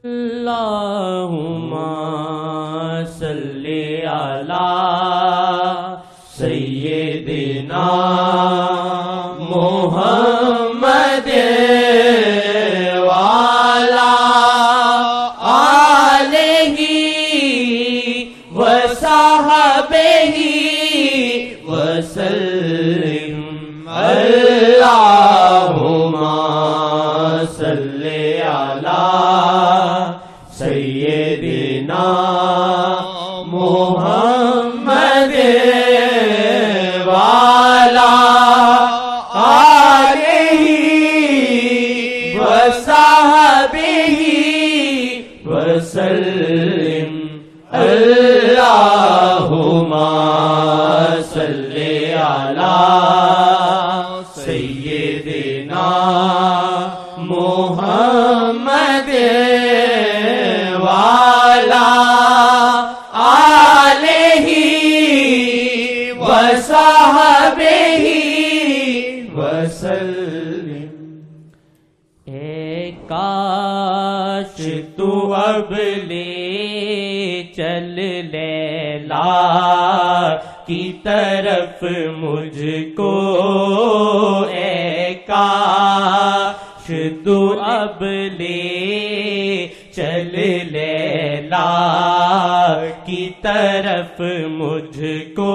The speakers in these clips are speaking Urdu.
اللہم صلی علی سیدنا محمد وعلی آلہ وصحبہ وسلم اللہم صلی علی سیدنا محمد وعلی آلہ وصحبہ وسلم اللہم صلی علی سیدنا محمد وعلی آلہ وصحبہ وسلم۔ اے کاش تو اب لے چل لیلا کی طرف مجھ کو، اے کاش تو اب لے چل لیلا کی طرف مجھ کو،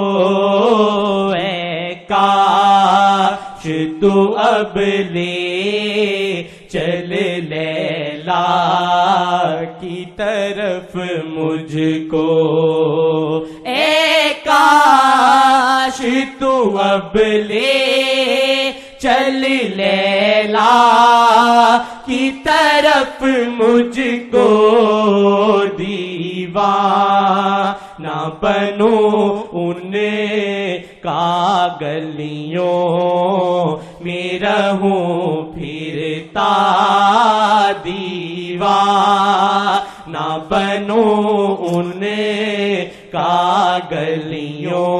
اے کاش تو اب لے چل لیلا کی طرف مجھ کو، اے کاش تو اب لے چل لیلا کی طرف مجھ کو، دیوانہ بنوں ان کا گلیوں میں رہوں پھرتا، دیوانہ بنوں ان کا گلیوں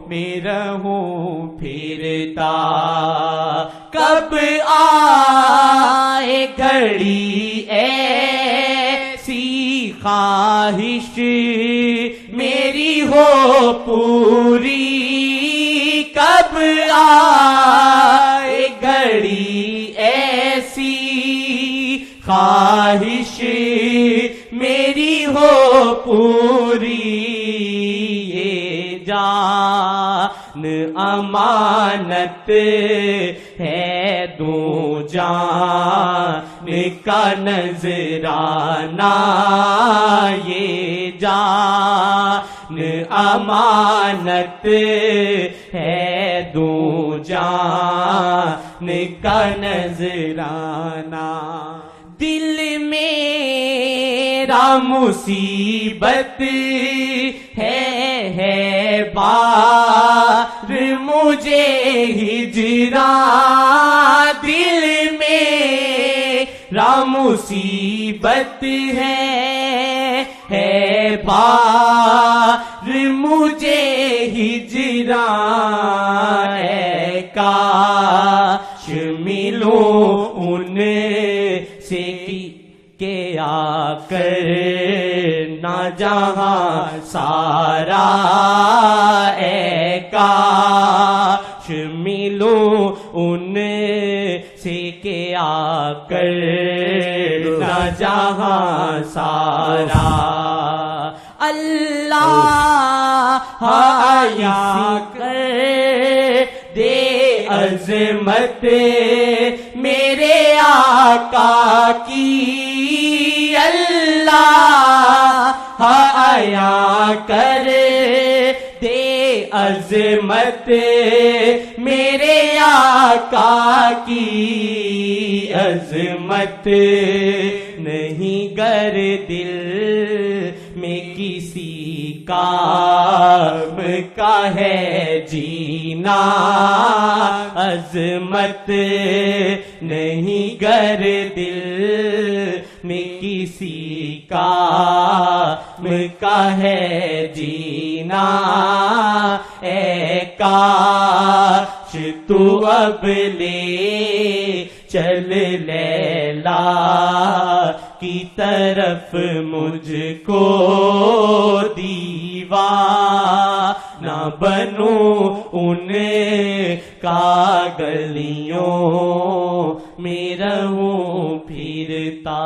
میں رہوں پھرتا، کب آئے گھڑی ایسی خواہش میری ہو پوری، کب آئے گھڑی ایسی خواہش میری ہو پوری، یہ جان امانت ہے دوں جان کا نذرانہ، یہ جان امانت ہے دوں جان کا نذرانہ، دل میرا مصیبت ہے بار مجھے ہجراں، دل میرا مصیبت ہے بار مجھے ہجراں، اے کاش ملوں ان سے کہ آ کر نہ جہاں سارا، اے کاش ملوں ان سے کہ آ کر نہ جہاں سارا، اللہ عطا کر دے عظمت میرے آقا کی، اللہ عطا کر دے عظمت میرے آقا کی، عظمت نہیں گر دل میں کسی کام کا ہے جینا، عظمت نہیں گر دل میں کسی کام کا ہے جینا، اے کاش تو اب لے چل لیلا کی طرف مجھ کو دیوانہ بنوں ان کا گلیوں میں رہوں پھرتا.